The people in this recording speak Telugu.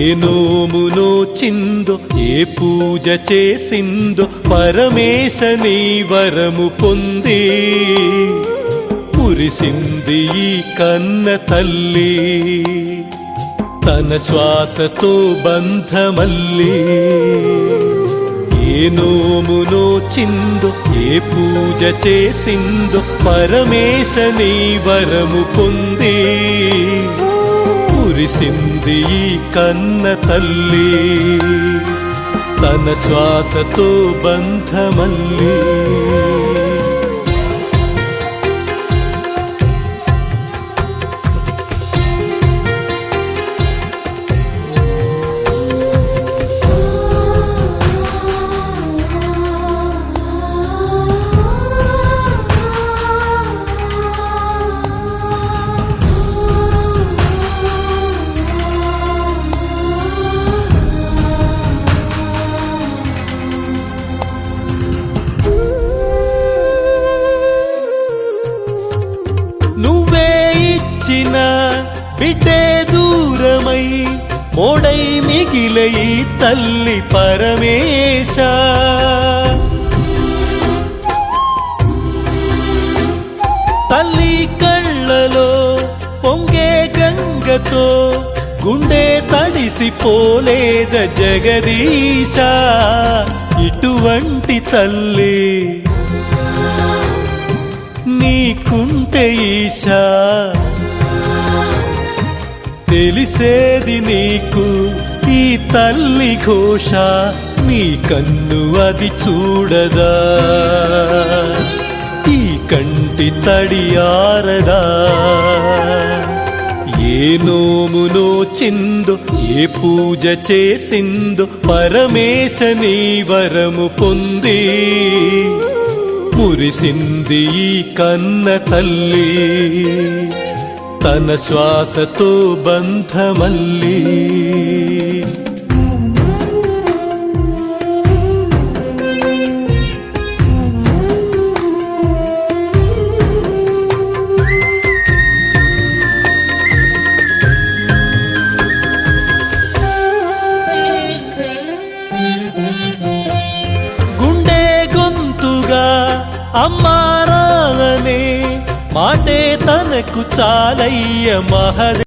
ఏ నోమునో చిందో ఏ పూజ చేసిందో పరమేశ నీ వరము పొంది మురిసింది ఈ కన్న తల్లి తన శ్వాసతో బంధమల్లి ఏ నోమునో చిందో ఏ పూజ చేసిందో పరమేశ నీ వరము పొంది మురిసింది ఈ కన్న తల్లి తన శ్వాసతో బంధమల్లి నువ్వే ఇచ్చిన బిడ్డే దూరమై మోడై మిగిలే ఈ తల్లి పరమేశ తల్లి కళ్ళలో పొంగే గంగతో గుండె తడిసిపోలేద జగదీశ ఇటువంటి తల్లి నీకుంటే ఈశా తెలిసేది నీకు ఈ తల్లి ఘోష నీ కన్ను అది చూడదా ఈ కంటి తడి ఆరదా ఏ నోమునో చిందో ఏ పూజ చేసిందో పరమేశ నీ వరము పొంది మురిసింది ఈ కన్న తల్లి తన శ్వాసతో బంధమల్లి గుండె గొంతుగా అమ్మారానే మాటే తనకు చాలయ్య మహదే